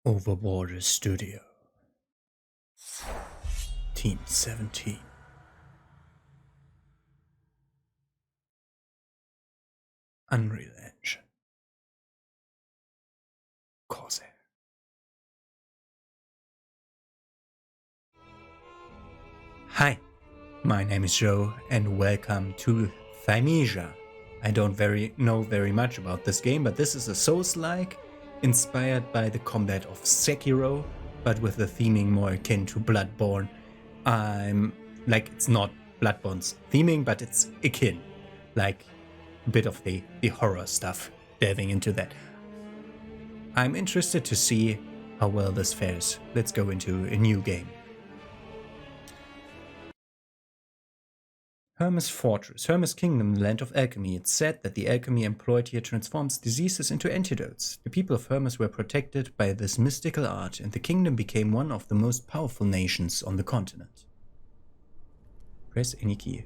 Overwater Studio. Team 17. Unreal Engine. Corsair. Hi, my name is Joe and welcome to Thymesia. I don't know very much about this game, but this is a Soulslike inspired by the combat of Sekiro, but with the theming more akin to Bloodborne. It's not Bloodborne's theming, but it's akin. Like a bit of the horror stuff, delving into that. I'm interested to see how well this fares. Let's go into a new game. Hermes Fortress, Hermes Kingdom, the land of alchemy. It's said that the alchemy employed here transforms diseases into antidotes. The people of Hermes were protected by this mystical art, and the kingdom became one of the most powerful nations on the continent. Press any key.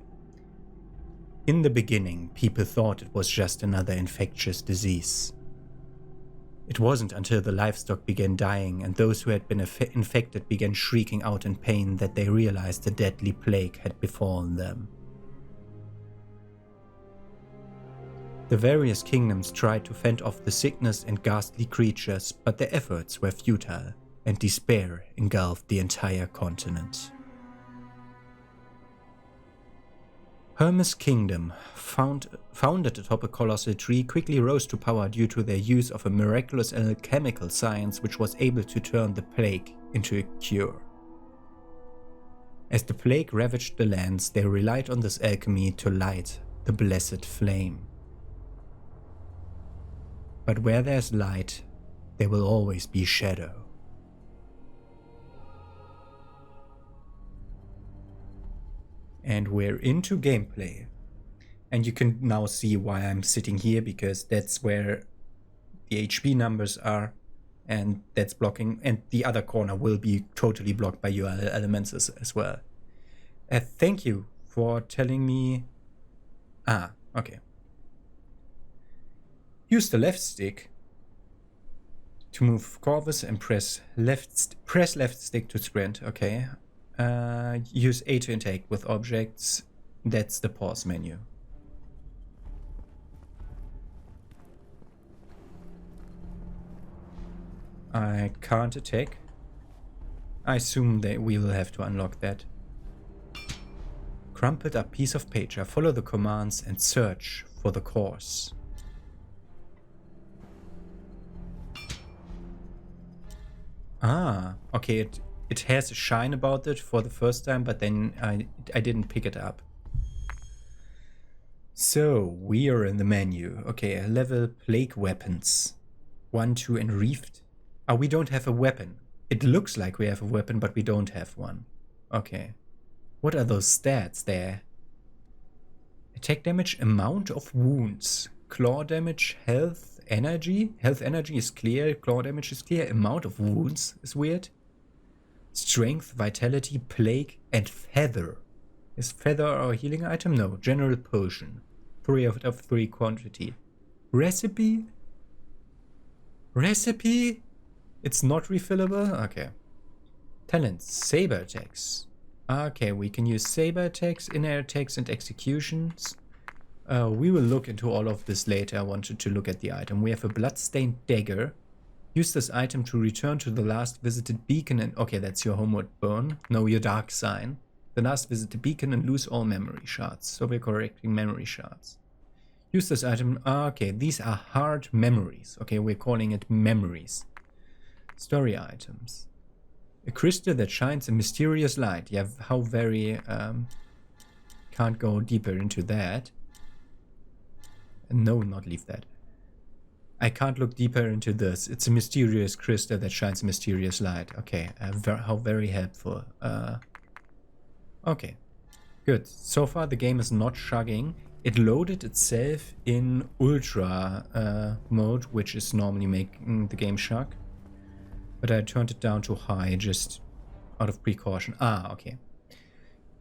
In the beginning, people thought it was just another infectious disease. It wasn't until the livestock began dying and those who had been infected began shrieking out in pain that they realized a deadly plague had befallen them. The various kingdoms tried to fend off the sickness and ghastly creatures, but their efforts were futile, and despair engulfed the entire continent. Hermes' kingdom, founded atop a colossal tree, quickly rose to power due to their use of a miraculous alchemical science which was able to turn the plague into a cure. As the plague ravaged the lands, they relied on this alchemy to light the blessed flame. But where there's light, there will always be shadow. And we're into gameplay. And you can now see why I'm sitting here, because that's where the HP numbers are, and that's blocking, and the other corner will be totally blocked by your elements as well. Thank you for telling me... okay. Use the left stick to move Corvus and press left stick to sprint. Okay. Use A to interact with objects. That's the pause menu. I can't attack. I assume that we will have to unlock that. Crumpled up piece of paper. Follow the commands and search for the course. Okay, it has a shine about it for the first time, but then I didn't pick it up. So, we are in the menu. Okay, level plague weapons. 1, 2, and reefed. We don't have a weapon. It looks like we have a weapon, but we don't have one. Okay. What are those stats there? Attack damage, amount of wounds. Claw damage, health, energy. Health energy is clear, claw damage is clear. Amount of wounds is weird. Strength, vitality, plague, and feather. Is feather our healing item? No. General potion. 3 out of 3 quantity. Recipe? Recipe? It's not refillable? Okay. Talents. Saber attacks. Okay, we can use saber attacks, inner attacks, and executions. We will look into all of this later. I wanted to look at the item. We have a bloodstained dagger. Use this item to return to the last visited beacon and... Okay, that's your homeward burn. No, your dark sign. The last visited beacon and lose all memory shards. So we're correcting memory shards. Use this item... Okay, these are hard memories. Okay, we're calling it memories. Story items. A crystal that shines a mysterious light. Yeah, how very... can't go deeper into that. No, not leave that. I can't look deeper into this. It's a mysterious crystal that shines a mysterious light. Okay, how very helpful. Okay, good. So far the game is not shugging. It loaded itself in ultra mode, which is normally making the game shug. But I turned it down to high just out of precaution. Okay.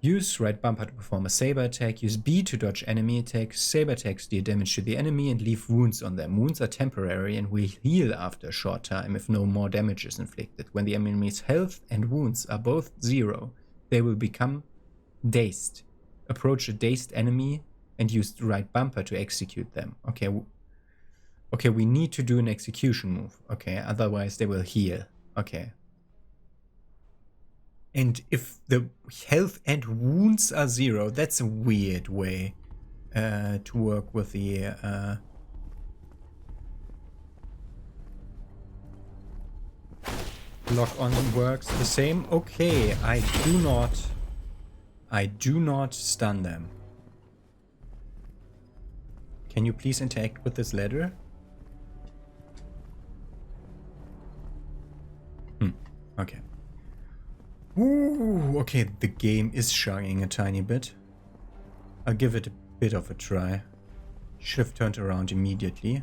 Use right bumper to perform a saber attack. Use B to dodge enemy attacks. Saber attacks deal damage to the enemy and leave wounds on them. Wounds are temporary and will heal after a short time if no more damage is inflicted. When the enemy's health and wounds are both 0, they will become dazed. Approach a dazed enemy and use the right bumper to execute them. Okay, okay, we need to do an execution move. Okay, otherwise they will heal. Okay. And if the health and wounds are 0, that's a weird way to work with the... lock on works the same. Okay, I do not stun them. Can you please interact with this ladder? Okay. Ooh, okay, the game is chugging a tiny bit. I'll give it a bit of a try. Should have turned around immediately.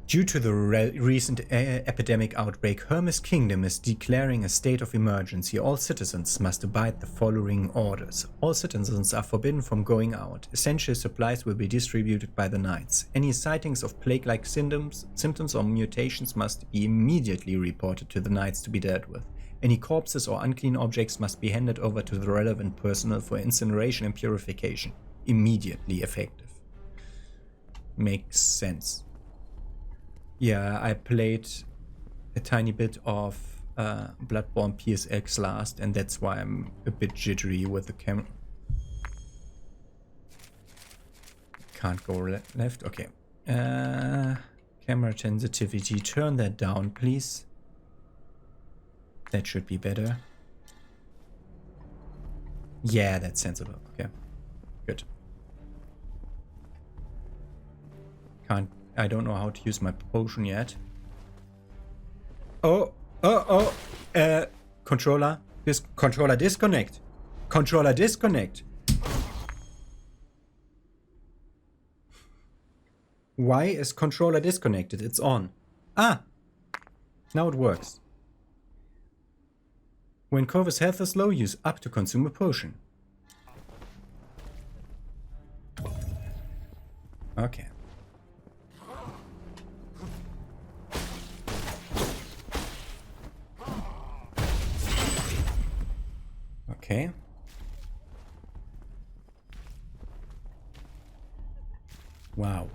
Due to the recent epidemic outbreak, Hermes Kingdom is declaring a state of emergency. All citizens must abide the following orders. All citizens are forbidden from going out. Essential supplies will be distributed by the knights. Any sightings of plague-like symptoms or mutations must be immediately reported to the knights to be dealt with. Any corpses or unclean objects must be handed over to the relevant personnel for incineration and purification. Immediately effective. Makes sense. Yeah, I played a tiny bit of Bloodborne PSX last, and that's why I'm a bit jittery with the camera. Can't go left. Okay. Camera sensitivity. Turn that down, please. That should be better. Yeah, that's sensible. Okay. Good. I don't know how to use my potion yet. Controller. Controller disconnect. Controller disconnect. Why is controller disconnected? It's on. Ah! Now it works. When Corvus' health is low, use up to consume a potion. Okay. Okay. Wow.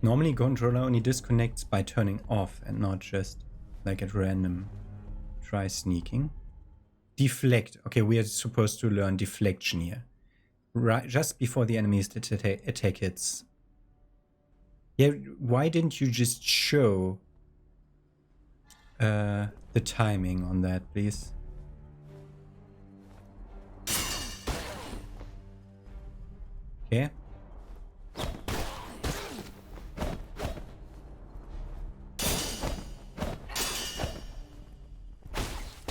Normally controller only disconnects by turning off and not just like at random. Try sneaking. Deflect. Okay, we are supposed to learn deflection here. Right, just before the enemy's attack hits. Yeah, why didn't you just show the timing on that, please? Okay.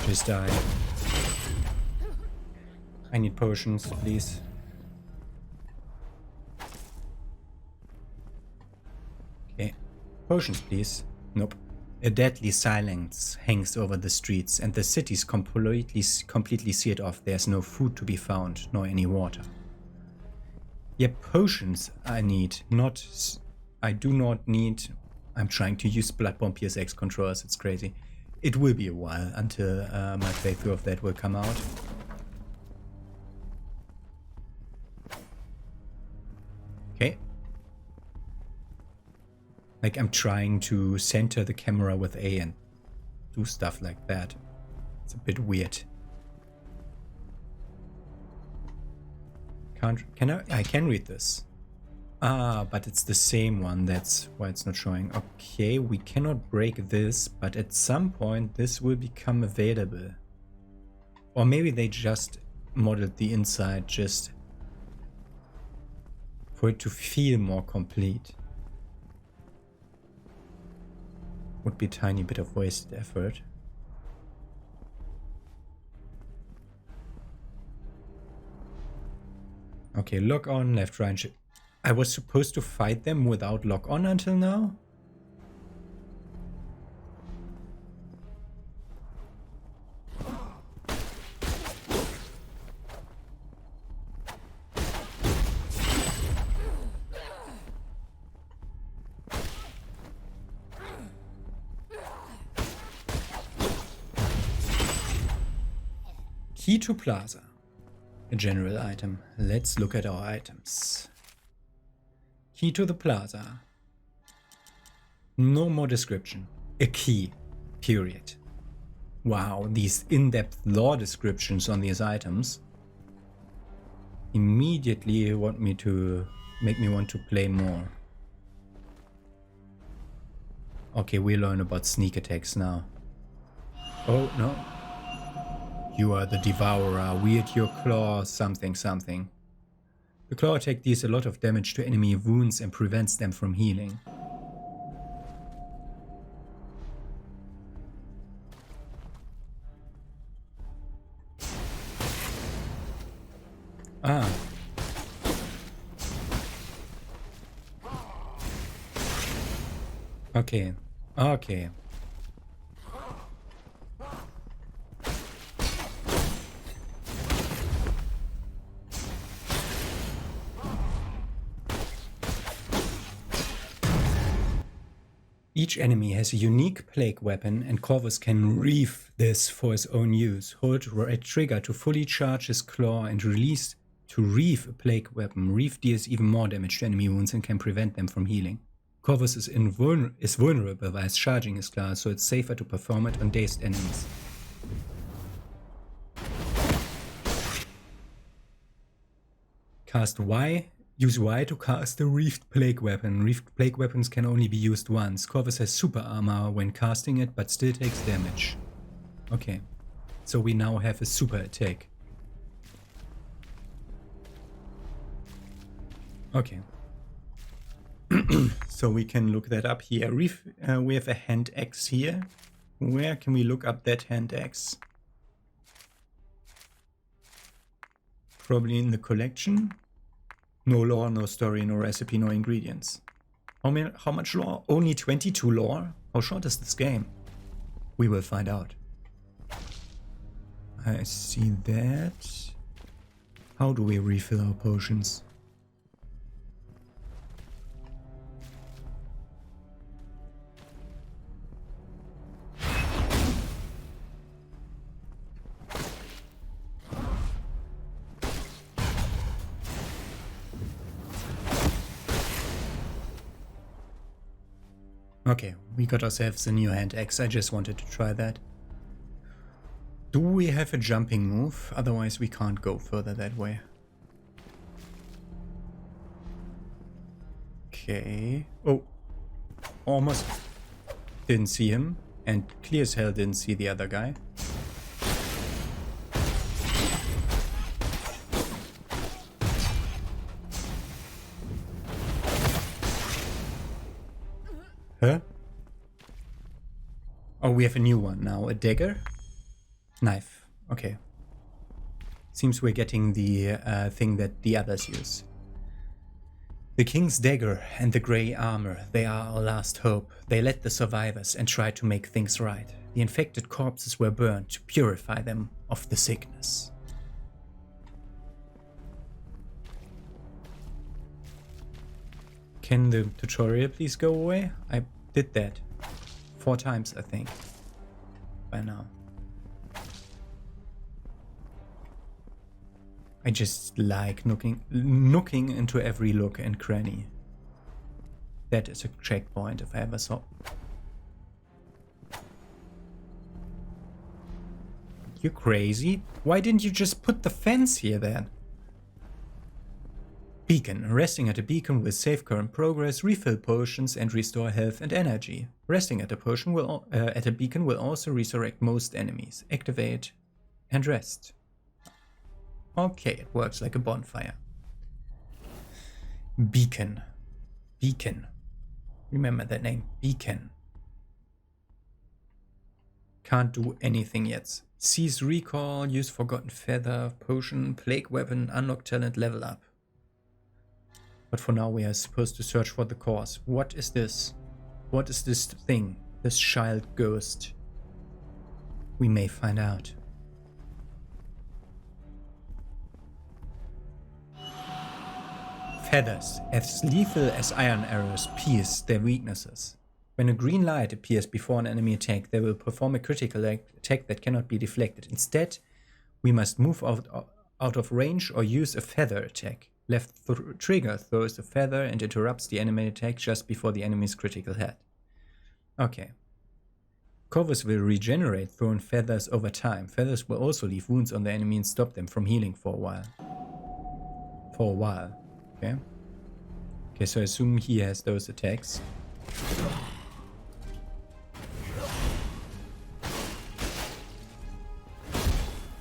Just die. I need potions, please. Okay. Potions, please. Nope. A deadly silence hangs over the streets, and the city's completely seared off. There's no food to be found, nor any water. Yeah, potions I need, not... I do not need... I'm trying to use Bloodborne PSX controllers, it's crazy. It will be a while until my playthrough of that will come out. Okay. Like, I'm trying to center the camera with A and do stuff like that. It's a bit weird. I can read this. Ah, but it's the same one. That's why it's not showing. Okay, we cannot break this, but at some point this will become available. Or maybe they just modeled the inside just for it to feel more complete. Would be a tiny bit of wasted effort. Okay, lock on, left, right, shift. I was supposed to fight them without lock on until now? Key to Plaza. A general item. Let's look at our items. Key to the Plaza. No more description. A key. Period. Wow, these in-depth lore descriptions on these items immediately make me want to play more. Okay, we learn about sneak attacks now. Oh, no. You are the devourer. Wield your claw, something, something. The claw attack deals a lot of damage to enemy wounds and prevents them from healing. Ah. Okay. Okay. Each enemy has a unique plague weapon, and Corvus can reef this for his own use. Hold right trigger to fully charge his claw and release to reef a plague weapon. Reef deals even more damage to enemy wounds and can prevent them from healing. Corvus is vulnerable while charging his claw, so it's safer to perform it on dazed enemies. Cast Y. Use Y to cast the Reefed Plague Weapon. Reefed Plague Weapons can only be used once. Corvus has super armor when casting it, but still takes damage. Okay, so we now have a super attack. Okay. So we can look that up here. We have a hand axe here. Where can we look up that hand axe? Probably in the collection. No lore, no story, no recipe, no ingredients. How much lore? Only 22 lore? How short is this game? We will find out. I see that. How do we refill our potions? Okay, we got ourselves a new hand axe. I just wanted to try that. Do we have a jumping move? Otherwise we can't go further that way. Okay. Oh. Almost didn't see him. And clear as hell didn't see the other guy. Huh? Oh, we have a new one now. A dagger? Knife. Okay. Seems we're getting the thing that the others use. The King's Dagger and the Grey Armor. They are our last hope. They led the survivors and tried to make things right. The infected corpses were burned to purify them of the sickness. Can the tutorial please go away? I did that 4 times, I think, by now. I just like looking into every nook and cranny. That is a checkpoint if I ever saw. You crazy? Why didn't you just put the fence here then? Beacon. Resting at a beacon will save current progress, refill potions, and restore health and energy. Resting at a beacon will also resurrect most enemies. Activate and rest. Okay, it works like a bonfire. Beacon. Beacon. Remember that name. Beacon. Can't do anything yet. Seize recall, use forgotten feather, potion, plague weapon, unlock talent, level up. But for now we are supposed to search for the cause. What is this? What is this thing? This child ghost? We may find out. Feathers, as lethal as iron arrows, pierce their weaknesses. When a green light appears before an enemy attack, they will perform a critical attack that cannot be deflected. Instead, We must move out of range or use a feather attack. Left trigger throws a feather and interrupts the enemy attack just before the enemy's critical hit. Okay. Corvus will regenerate thrown feathers over time. Feathers will also leave wounds on the enemy and stop them from healing for a while. Okay. Okay, so I assume he has those attacks.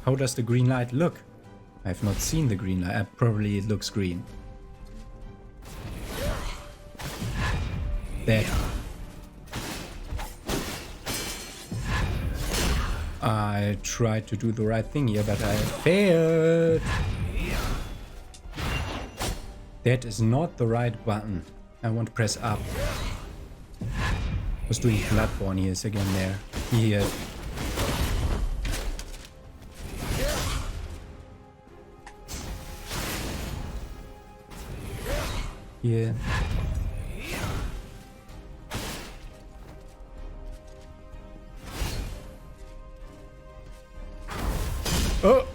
How does the green light look? I've not seen the green light. Probably it looks green. That. I tried to do the right thing here, but I failed. That is not the right button. I want to press up. I was doing Bloodborne, he is again there. Here. Yeah. Oh!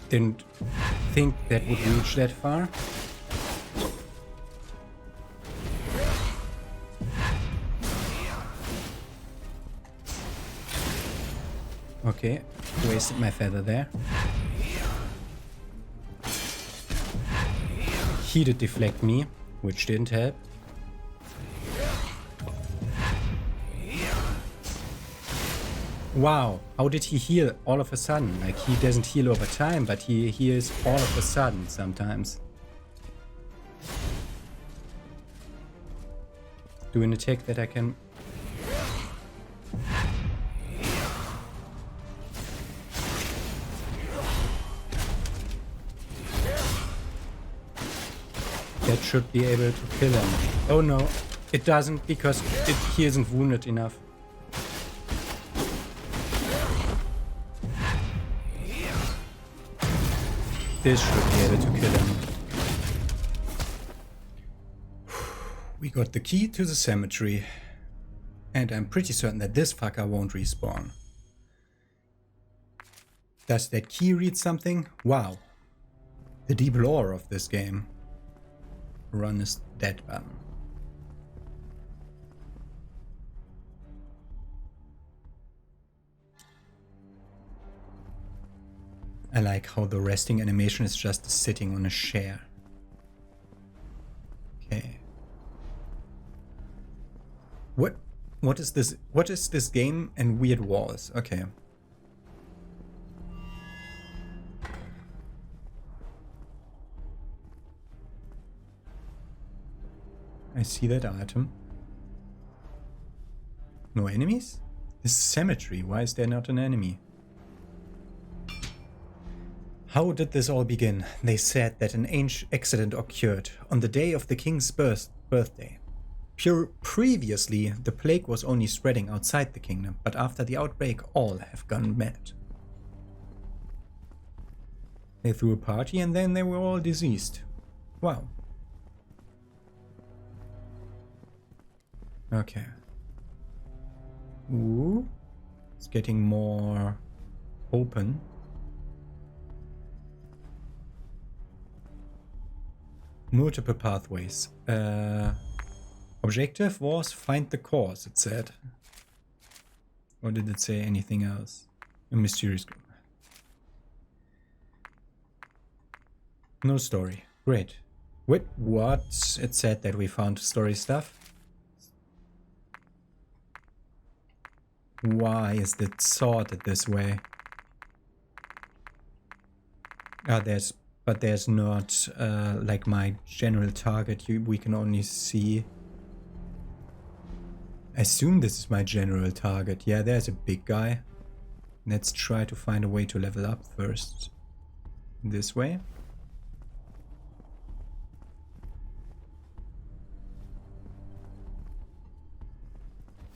Didn't think that would reach that far. Okay, wasted my feather there. He did deflect me, which didn't help. Wow, how did he heal all of a sudden? Like, he doesn't heal over time, but he heals all of a sudden sometimes. Do an attack that I can... That should be able to kill him. Oh no, it doesn't, because he isn't wounded enough. This should be able to kill him. We got the key to the cemetery. And I'm pretty certain that this fucker won't respawn. Does that key read something? Wow. The deep lore of this game. Run is that button. I like how the resting animation is just sitting on a chair. Okay. What is this? What is this game and weird walls? Okay. I see that item. No enemies? This is a cemetery. Why is there not an enemy? How did this all begin? They said that an ancient accident occurred on the day of the king's birthday. Previously, the plague was only spreading outside the kingdom, but after the outbreak, all have gone mad. They threw a party and then they were all diseased. Wow. Okay. Ooh. It's getting more open. Multiple pathways. Objective was find the cause, it said. Or did it say anything else? A mysterious group. No story. Great. Wait, what? It said that we found story stuff. Why is it sorted this way? Ah, but there's not like my general target. We can only see. I assume this is my general target. Yeah, there's a big guy. Let's try to find a way to level up first. This way.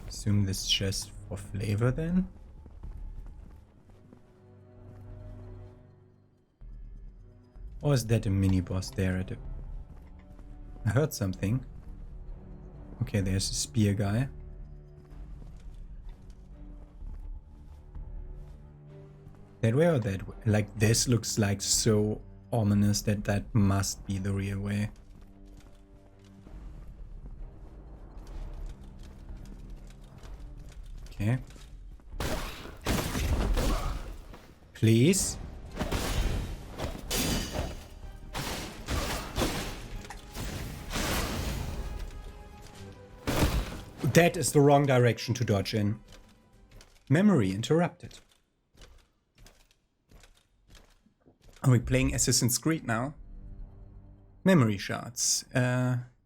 Assume this is just for flavor then. Or is that a mini boss there at the... I heard something. Okay, there's a spear guy. That way or that way? Like, this looks like so ominous that that must be the real way. Okay. Please. That is the wrong direction to dodge in. Memory interrupted. Are we playing Assassin's Creed now? Memory shards.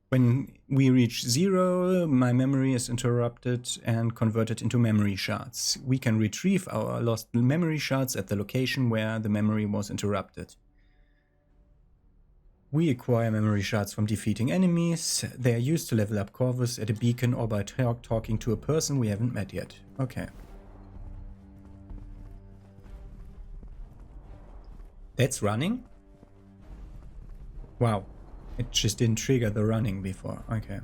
When we reach 0, my memory is interrupted and converted into memory shards. We can retrieve our lost memory shards at the location where the memory was interrupted. We acquire memory shards from defeating enemies. They are used to level up Corvus at a beacon or by talking to a person we haven't met yet. Okay. That's running? Wow. It just didn't trigger the running before. Okay.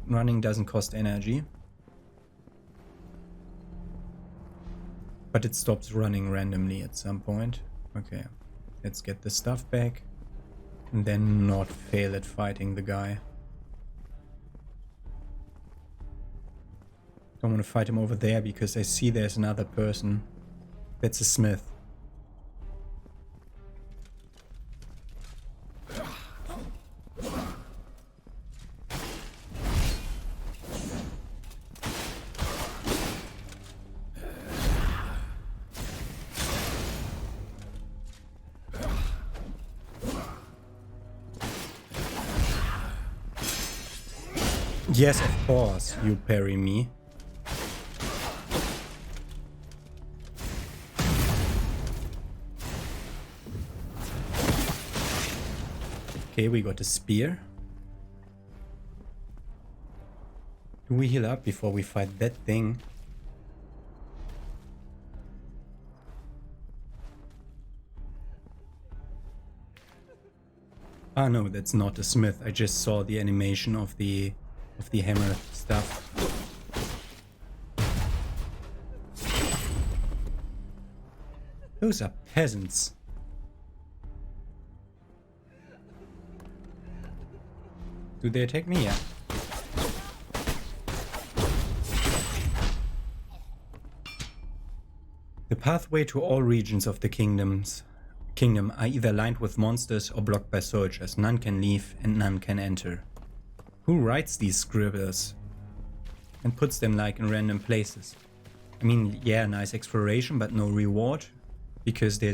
Running doesn't cost energy. But it stops running randomly at some point. Okay. Let's get the stuff back. And then not fail at fighting the guy. Don't want to fight him over there because I see there's another person. That's a smith. Yes, of course, you parry me. Okay, we got a spear. Do we heal up before we fight that thing? Ah no, that's not a smith. I just saw the animation of the hammer stuff. Those are peasants. Do they attack me? Yeah. The pathway to all regions of the kingdom are either lined with monsters or blocked by soldiers. None can leave and none can enter. Who writes these scribbles and puts them like in random places? I mean, yeah, nice exploration, but no reward, because there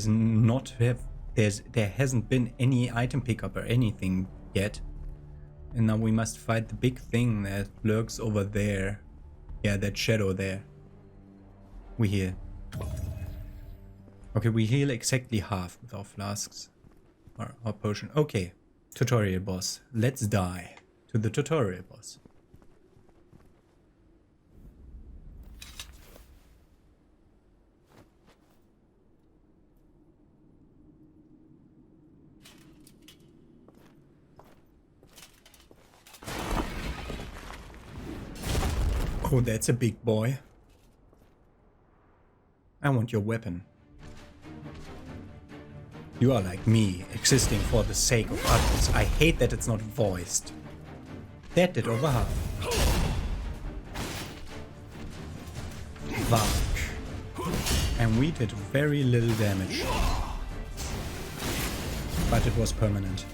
hasn't been any item pickup or anything yet. And now we must fight the big thing that lurks over there. Yeah, that shadow there. We heal. Okay, we heal exactly half with our flasks. Or our potion. Okay, tutorial boss. Let's die. To the tutorial boss. Oh, that's a big boy. I want your weapon. You are like me, existing for the sake of others. I hate that it's not voiced. That did over half. Fuck. And we did very little damage. But it was permanent.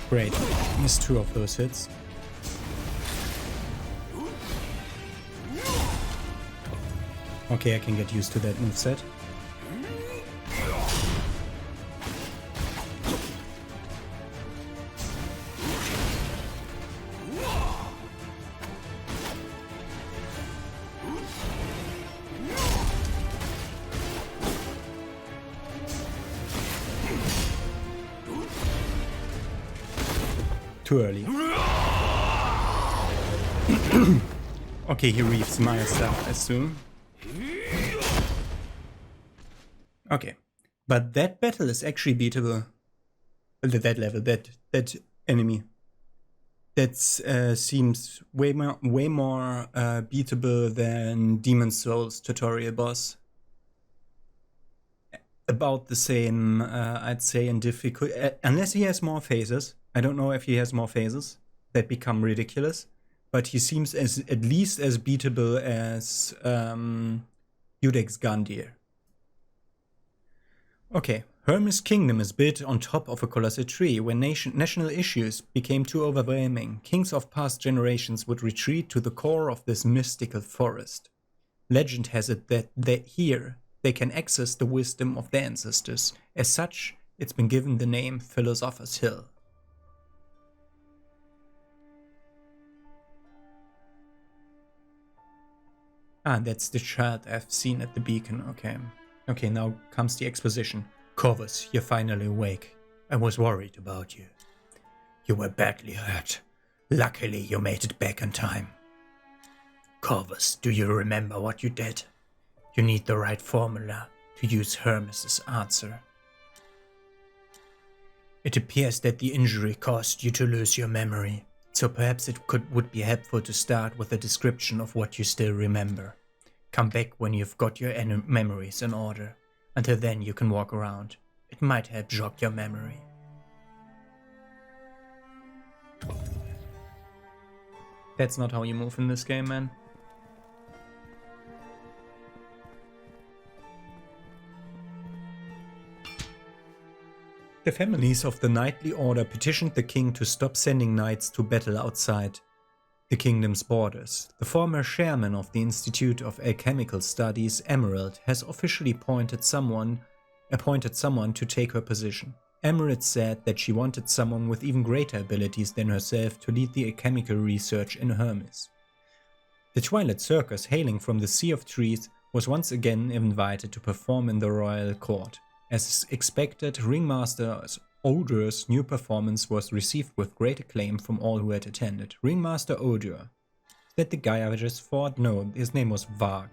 Great. Missed 2 of those hits. Okay, I can get used to that moveset. Too early. Okay, he reaves my stuff, I assume. Okay, but that battle is actually beatable. That level, that enemy. That seems way more beatable than Demon's Souls tutorial boss. About the same, I'd say, in difficulty, unless he has more phases. I don't know if he has more phases that become ridiculous, but he seems at least as beatable as Judex Gandir. Okay, Hermes' kingdom is built on top of a colossal tree. When national issues became too overwhelming, kings of past generations would retreat to the core of this mystical forest. Legend has it that here they can access the wisdom of their ancestors. As such, it's been given the name Philosopher's Hill. Ah, that's the child I've seen at the beacon, okay. Okay, now comes the exposition. Corvus, you're finally awake. I was worried about you. You were badly hurt. Luckily, you made it back in time. Corvus, do you remember what you did? You need the right formula to use Hermes' answer. It appears that the injury caused you to lose your memory, so perhaps it would be helpful to start with a description of what you still remember. Come back when you've got your memories in order. Until then you can walk around. It might help jog your memory. That's not how you move in this game, man. The families of the Knightly Order petitioned the king to stop sending knights to battle outside the kingdom's borders. The former chairman of the Institute of Alchemical Studies, Emerald, has officially appointed someone to take her position. Emerald said that she wanted someone with even greater abilities than herself to lead the alchemical research in Hermes. The Twilight Circus, hailing from the Sea of Trees, was once again invited to perform in the royal court. As expected, Ringmaster Odur's new performance was received with great acclaim from all who had attended. Ringmaster Odur. Is that the guy I just fought? No, his name was Varg.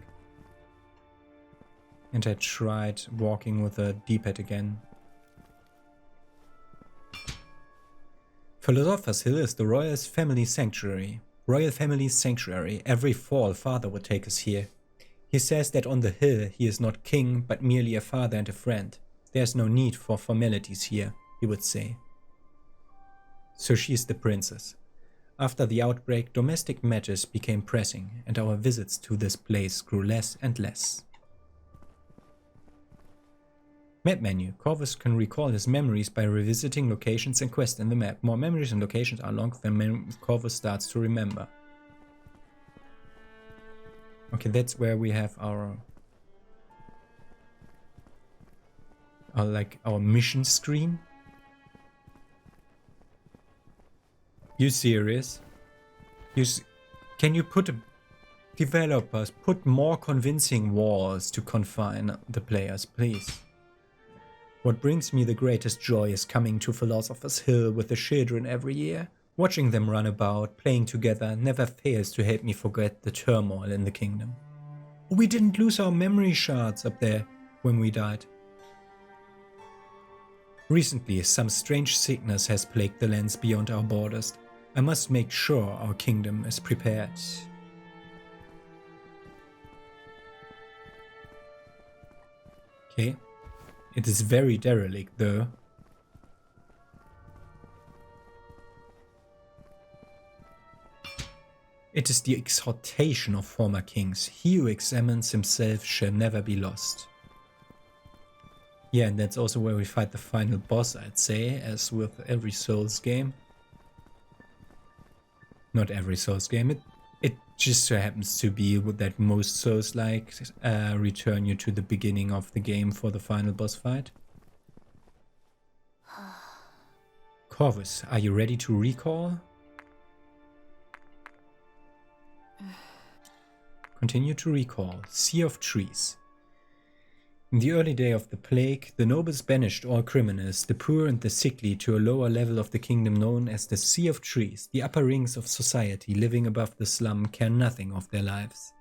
And I tried walking with a D-pad again. Philosopher's Hill is the royal family sanctuary. Every fall, father would take us here. He says that on the hill he is not king, but merely a father and a friend. There's no need for formalities here, he would say. So she's the princess. After the outbreak, domestic matters became pressing, and our visits to this place grew less and less. Map menu. Corvus can recall his memories by revisiting locations and quests in the map. More memories and locations are longer when Corvus starts to remember. Okay, that's where we have our mission screen. You serious? Can you put developers put more convincing walls to confine the players, please? What brings me the greatest joy is coming to Philosopher's Hill with the children every year. Watching them run about, playing together, never fails to help me forget the turmoil in the kingdom. We didn't lose our memory shards up there when we died. Recently, some strange sickness has plagued the lands beyond our borders. I must make sure our kingdom is prepared. Okay. It is very derelict, though. It is the exhortation of former kings. He who examines himself shall never be lost. Yeah, and that's also where we fight the final boss, I'd say, as with every Souls game. Not every Souls game. It just so happens to be that most Souls-like return you to the beginning of the game for the final boss fight. Corvus, are you ready to recall? Continue to recall. Sea of Trees. In the early day of the plague, the nobles banished all criminals, the poor and the sickly, to a lower level of the kingdom known as the Sea of Trees. The upper rings of society living above the slum care nothing of their lives.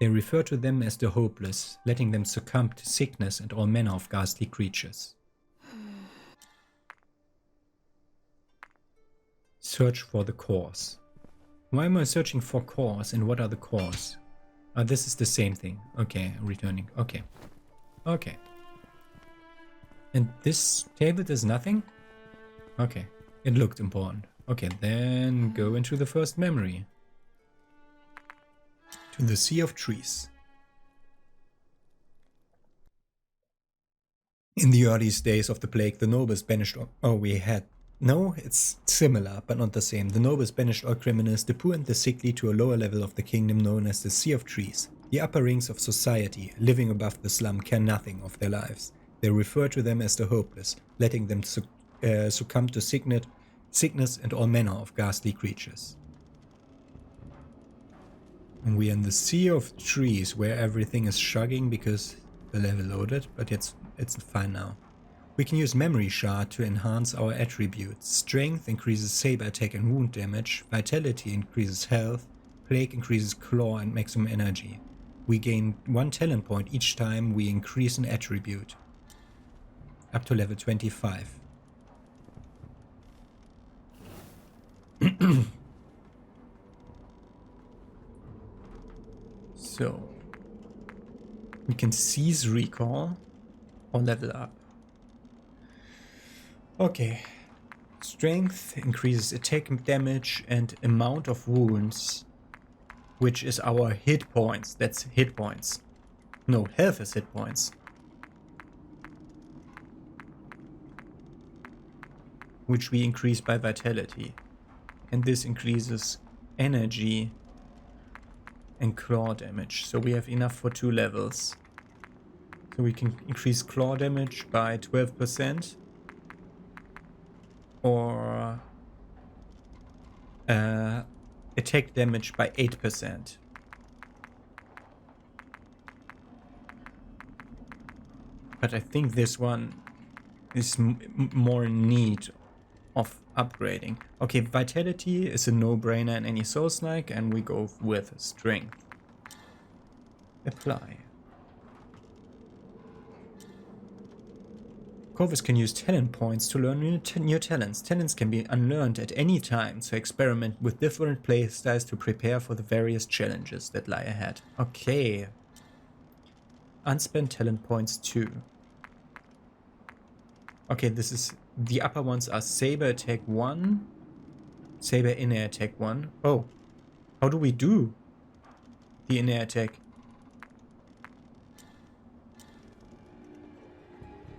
They refer to them as the hopeless, letting them succumb to sickness and all manner of ghastly creatures. Search for the cores. Why am I searching for cores and what are the cores? This is the same thing. Okay, returning. Okay. Okay. And this table does nothing? Okay. It looked important. Okay, then go into the first memory. To the Sea of Trees. In the earliest days of the plague, the nobles banished all... Oh, we had... No, it's similar, but not the same. The nobles banished all criminals, the poor and the sickly, to a lower level of the kingdom known as the Sea of Trees. The upper rings of society, living above the slum, care nothing of their lives. They refer to them as the hopeless, letting them succumb to sickness and all manner of ghastly creatures. And we are in the Sea of Trees, where everything is shrugging because the level loaded, but it's fine now. We can use Memory Shard to enhance our attributes. Strength increases saber attack and wound damage, Vitality increases health, Plague increases claw and maximum energy. We gain 1 talent point each time we increase an attribute. Up to level 25. So, we can seize recall or level up. Okay. Strength increases attack damage and amount of wounds, which is our hit points. That's hit points. No, health is hit points. Which we increase by vitality. And this increases energy and claw damage. So we have enough for 2 levels. So we can increase claw damage by 12%. Or attack damage by 8%. But I think this one is more in need of upgrading. Okay, vitality is a no-brainer in any Soulslike, and we go with strength. Apply. Corvus can use talent points to learn new talents. Talents can be unlearned at any time, so experiment with different playstyles to prepare for the various challenges that lie ahead. Okay. Unspent talent points 2. Okay, this is... The upper ones are Saber Attack 1, Saber Inner Attack 1. Oh, how do we do the Inner Attack?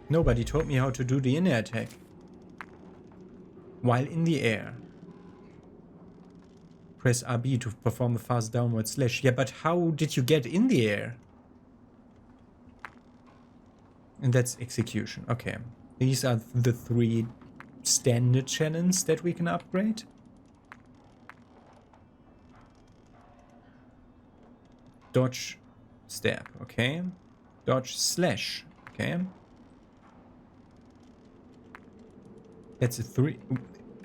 Nobody told me how to do the Inner Attack. While in the air. Press RB to perform a fast downward slash. Yeah, but how did you get in the air? And that's execution. Okay. These are the 3 standard challenges that we can upgrade. Dodge, stab, okay. Dodge, slash, okay. That's a 3.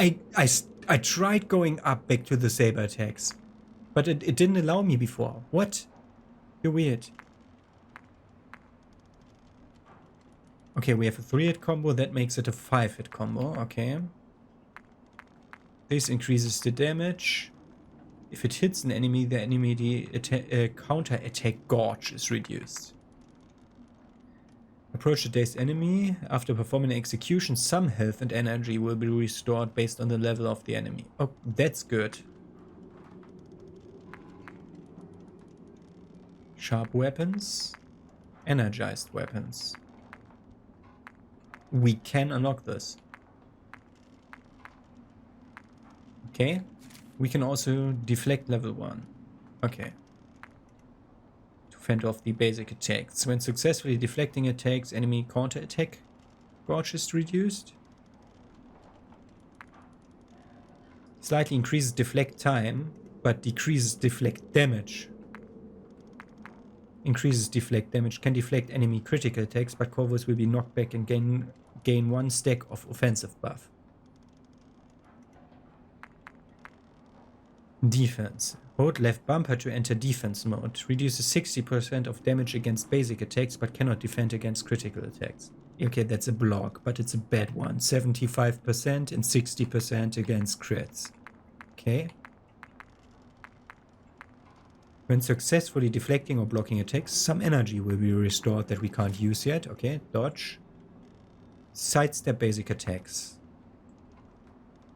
I tried going up back to the saber attacks, but it didn't allow me before. What? You're weird. Okay, we have a 3-hit combo, that makes it a 5-hit combo, okay. This increases the damage. If it hits an enemy, the counter-attack gauge is reduced. Approach the dazed enemy. After performing an execution, some health and energy will be restored based on the level of the enemy. Oh, that's good. Sharp weapons. Energized weapons. We can unlock this. Okay. We can also deflect level 1. Okay. To fend off the basic attacks. When successfully deflecting attacks, enemy counter-attack gauge is reduced. Slightly increases deflect time, but decreases deflect damage. Increases deflect damage. Can deflect enemy critical attacks, but Corvus will be knocked back and gain 1 stack of offensive buff. Defense. Hold left bumper to enter defense mode. Reduces 60% of damage against basic attacks, but cannot defend against critical attacks. Okay, that's a block, but it's a bad one. 75% and 60% against crits. Okay. When successfully deflecting or blocking attacks, some energy will be restored that we can't use yet. Okay, dodge. Sidestep basic attacks.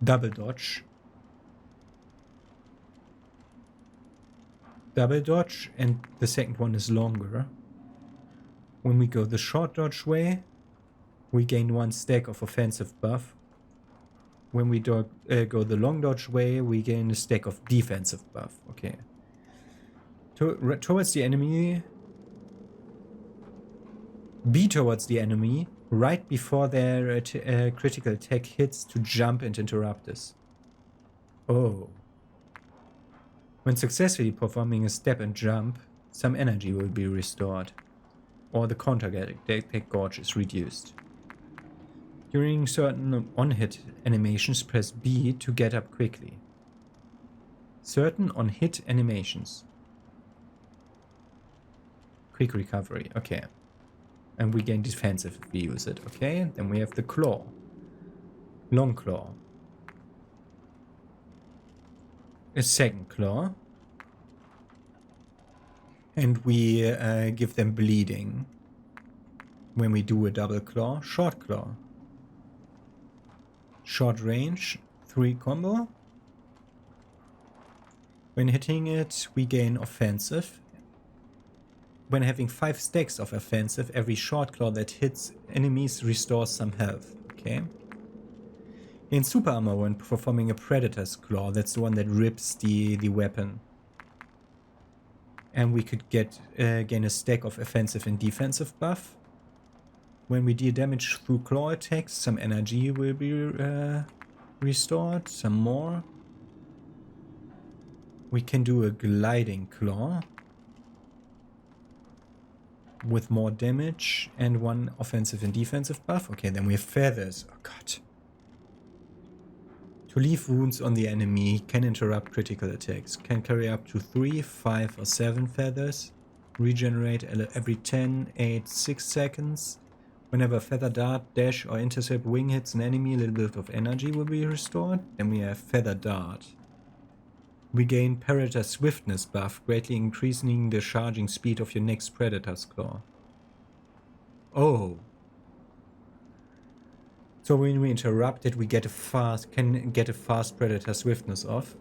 Double dodge. Double dodge, and the second one is longer. When we go the short dodge way, we gain 1 stack of offensive buff. When we go the long dodge way, we gain a stack of defensive buff. Okay. Towards the enemy. Be towards the enemy right before their critical attack hits to jump and interrupt us. Oh. When successfully performing a step and jump, some energy will be restored. Or the counter attack gauge is reduced. During certain on-hit animations, press B to get up quickly. Certain on-hit animations. Quick recovery, okay. And we gain defensive if we use it, okay. Then we have the claw. Long claw. A second claw. And we give them bleeding when we do a double claw. Short claw. Short range, 3 combo. When hitting it, we gain offensive. When having 5 stacks of offensive, every short claw that hits enemies restores some health. Okay. In super armor when performing a predator's claw, that's the one that rips the weapon. And we could gain a stack of offensive and defensive buff. When we deal damage through claw attacks, some energy will be restored, some more. We can do a gliding claw with more damage and 1 offensive and defensive buff. Okay, then we have feathers. Oh god. To leave wounds on the enemy, can interrupt critical attacks. Can carry up to 3, 5 or 7 feathers. Regenerate every 10, 8, 6 seconds. Whenever feather dart, dash or intercept wing hits an enemy, a little bit of energy will be restored. Then we have feather dart. We gain predator swiftness buff, greatly increasing the charging speed of your next predator's claw. Oh. So when we interrupt it, we can get a fast predator swiftness off.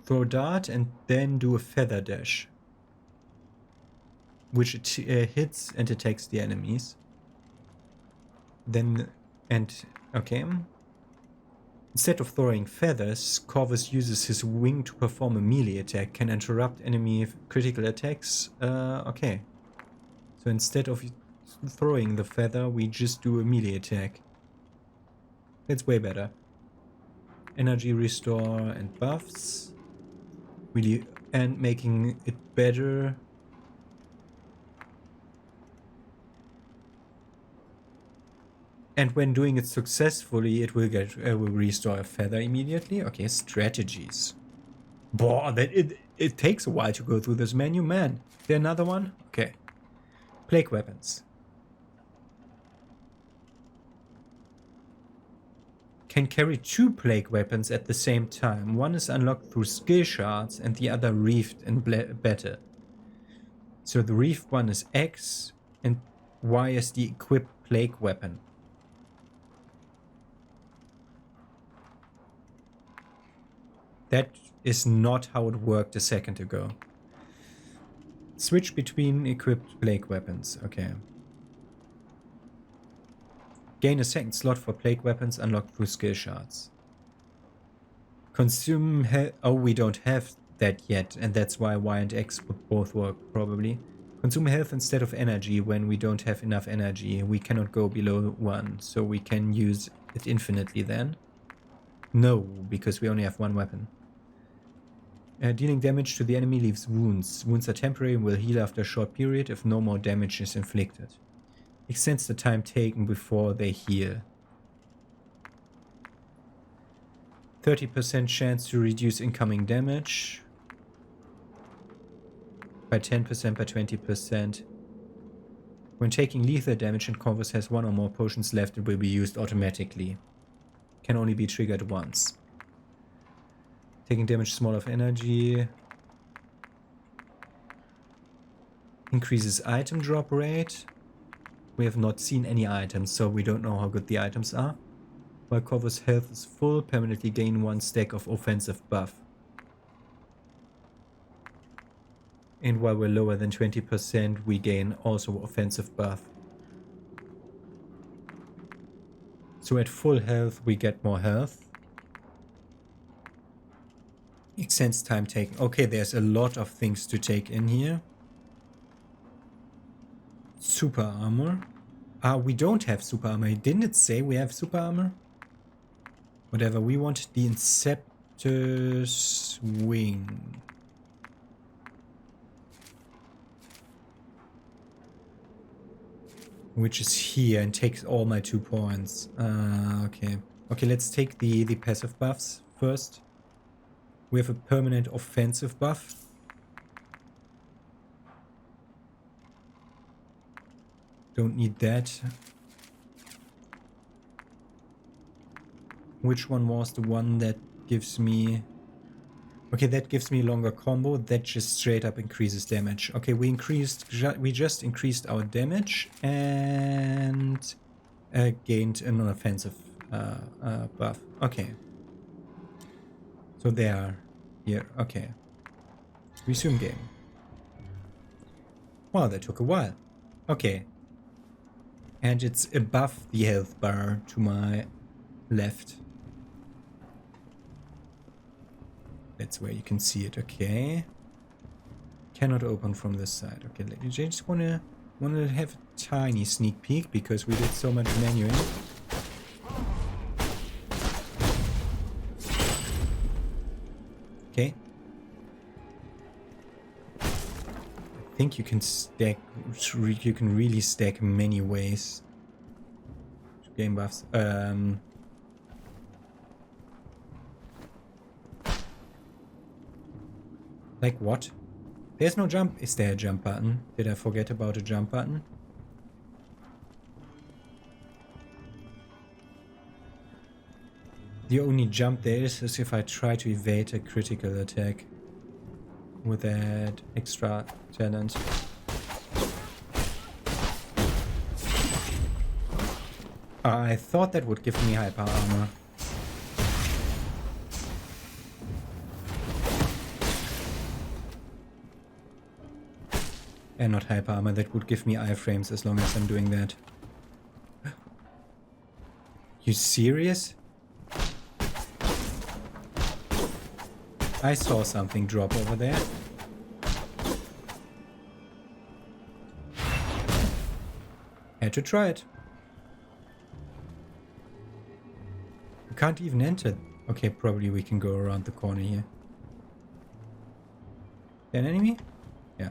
Throw dart and then do a feather dash, which hits and attacks the enemies. Okay. Instead of throwing feathers, Corvus uses his wing to perform a melee attack, can interrupt enemy critical attacks. Okay. So instead of throwing the feather, we just do a melee attack. It's way better. Energy restore and buffs. Really, and making it better. And when doing it successfully, it will restore a feather immediately. Okay, strategies. Boah, it takes a while to go through this menu, man. Is there another one? Okay. Plague weapons. Can carry 2 plague weapons at the same time. One is unlocked through skill shards and the other reefed in battle. So the reefed one is X and Y is the equipped plague weapon. That is not how it worked a second ago. Switch between equipped plague weapons. Okay. Gain a second slot for plague weapons unlocked through skill shards. Consume oh, we don't have that yet, and that's why Y and X would both work, probably. Consume health instead of energy when we don't have enough energy. We cannot go below 1, so we can use it infinitely then. No, because we only have 1 weapon. Dealing damage to the enemy leaves wounds. Wounds are temporary and will heal after a short period if no more damage is inflicted. Extends the time taken before they heal. 30% chance to reduce incoming damage. By 10%, by 20%. When taking lethal damage and Corvus has 1 or more potions left, it will be used automatically. Can only be triggered once. Taking damage small of energy. Increases item drop rate. We have not seen any items, so we don't know how good the items are. While Corvus' health is full, permanently gain 1 stack of offensive buff. And while we're lower than 20%, we gain also offensive buff. So at full health, we get more health. Extends time taken. Okay, there's a lot of things to take in here. Super armor. We don't have super armor. Didn't it say we have super armor? Whatever, we want the Inceptor's Wing. Which is here and takes all my 2 points. Okay. Okay, let's take the passive buffs first. We have a permanent offensive buff. Don't need that. Which one was the one that gives me... Okay, that gives me longer combo. That just straight up increases damage. Okay, we just increased our damage and gained an offensive buff. Okay. So they are here. Okay. Resume game. Wow, that took a while. Okay. And it's above the health bar to my left. That's where you can see it. Okay. Cannot open from this side. Okay, I just wanna have a tiny sneak peek because we did so much menuing. Okay. I think you can stack. You can really stack many ways. Game buffs. Like what? There's no jump. Is there a jump button? Did I forget about a jump button? The only jump there is if I try to evade a critical attack with that extra talent. I thought that would give me hyper armor. And not hyper armor, that would give me iframes as long as I'm doing that. You serious? I saw something drop over there. Had to try it. You can't even enter. Okay, probably we can go around the corner here. An enemy? Yeah.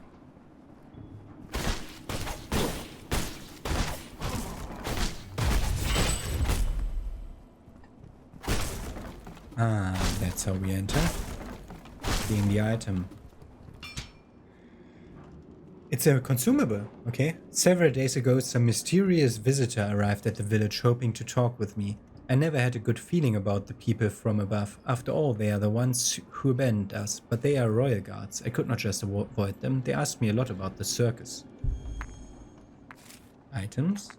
Ah, that's how we enter. Being the item. It's a consumable, okay? Several days ago, some mysterious visitor arrived at the village hoping to talk with me. I never had a good feeling about the people from above. After all, they are the ones who abandoned us, but they are royal guards. I could not just avoid them. They asked me a lot about the circus. Items?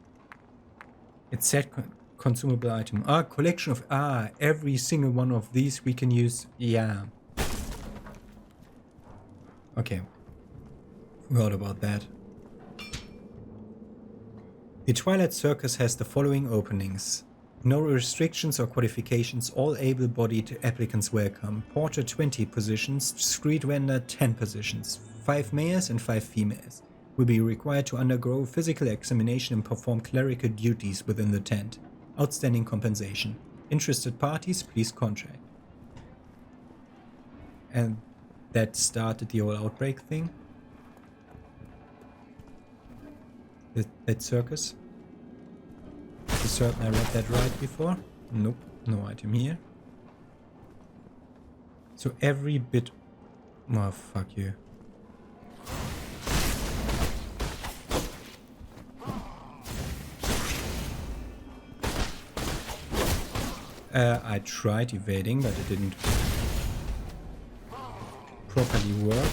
It said consumable item. Ah, collection of... Ah, every single one of these we can use. Yeah. Okay. Forgot about that. The Twilight Circus has the following openings. No restrictions or qualifications, all able-bodied applicants welcome. Porter 20 positions, street vendor 10 positions. 5 males and 5 females will be required to undergo physical examination and perform clerical duties within the tent. Outstanding compensation. Interested parties, please contact. And that started the whole outbreak thing. That circus. For certain I read that right before. Nope, no item here. So every bit... Oh, fuck you. I tried evading, but it didn't properly work.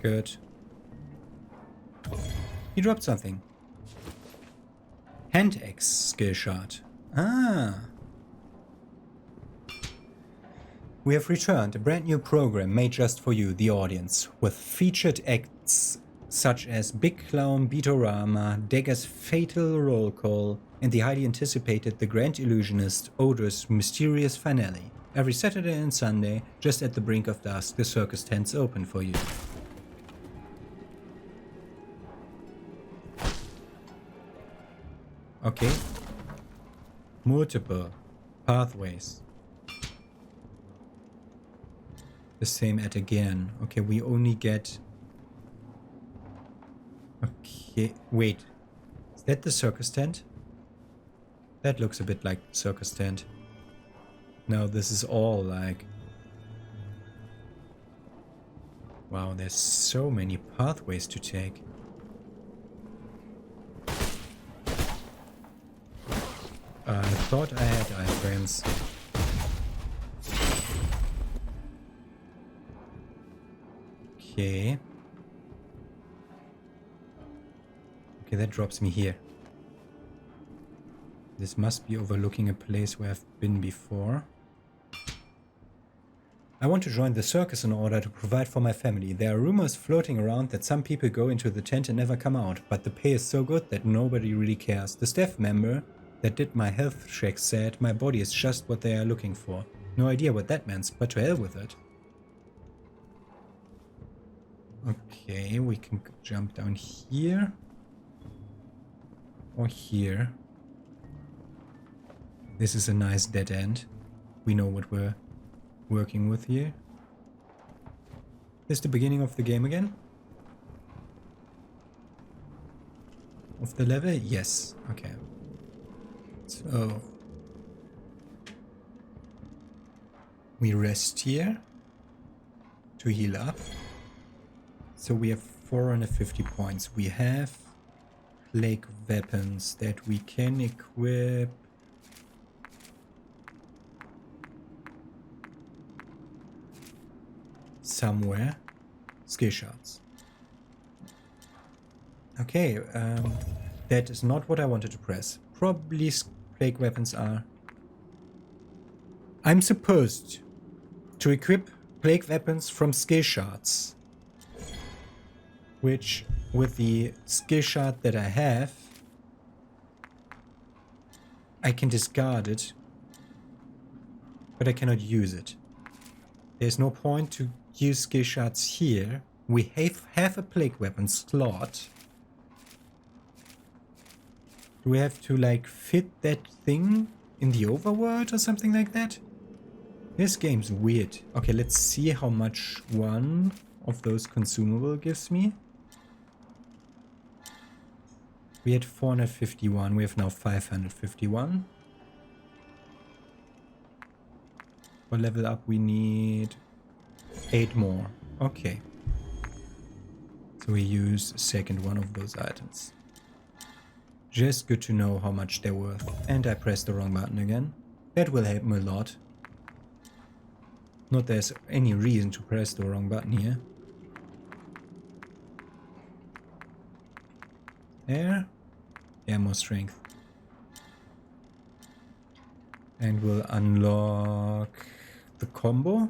Good. He dropped something. Hand axe skill shot. Ah. We have returned a brand new program made just for you, the audience, with featured acts such as Big Clown Beatorama, Dagger's Fatal Roll Call, and the highly anticipated The Grand Illusionist Odor's mysterious finale. Every Saturday and Sunday, just at the brink of dusk, the circus tents open for you. Okay. Multiple pathways. The same at again. Okay, we only get... Okay, wait. Is that the circus tent? That looks a bit like the circus tent. No, this is all like... Wow, there's so many pathways to take. I thought I had iframes. Okay. Okay, that drops me here. This must be overlooking a place where I've been before. I want to join the circus in order to provide for my family. There are rumors floating around that some people go into the tent and never come out, but the pay is so good that nobody really cares. The staff member that did my health check said my body is just what they are looking for. No idea what that means, but to hell with it. Okay, we can jump down here. Or here. This is a nice dead end. We know what we're working with here. Is this the beginning of the game again? Of the level? Yes. Okay. So we rest here to heal up. So we have 450 points. We have plague weapons that we can equip. Somewhere. Skill shots. Okay, that is not what I wanted to press. Probably plague weapons are... I'm supposed to equip plague weapons from skill shards. Which, with the skill shard that I have, I can discard it, but I cannot use it. There's no point to use skill shards here. We have a plague weapon slot. Do we have to like fit that thing in the overworld or something like that? This game's weird. Okay, let's see how much one of those consumable gives me. We had 451, we have now 551. For level up we need 8 more. Okay. So we use a second one of those items. Just good to know how much they're worth. And I pressed the wrong button again. That will help me a lot. Not there's any reason to press the wrong button here. There. Yeah, more strength. And we'll unlock the combo.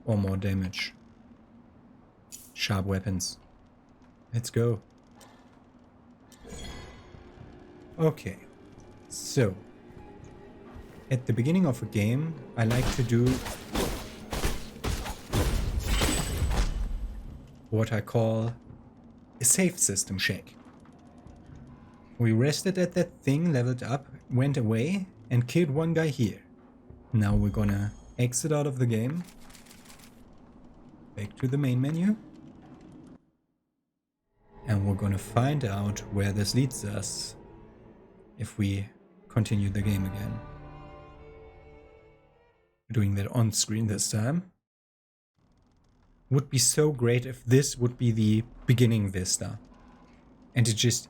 Or more damage. Sharp weapons. Let's go. Okay. So. At the beginning of a game, I like to do what I call a save system check. We rested at that thing, leveled up, went away, and killed one guy here. Now we're gonna exit out of the game. Back to the main menu. And we're gonna find out where this leads us if we continue the game again. Doing that on screen this time. Would be so great if this would be the beginning vista. And it just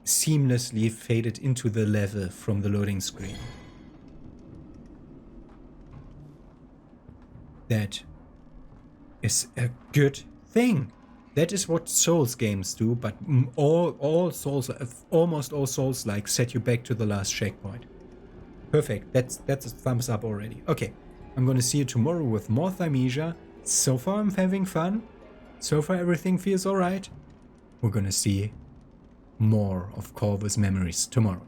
seamlessly faded into the level from the loading screen. That is a good thing. That is what Souls games do, but all Souls, almost all Souls like set you back to the last checkpoint. Perfect. That's a thumbs up already. Okay, I'm gonna see you tomorrow with more Thymesia. So far I'm having fun. So far everything feels alright. We're gonna see more of Corvus memories tomorrow.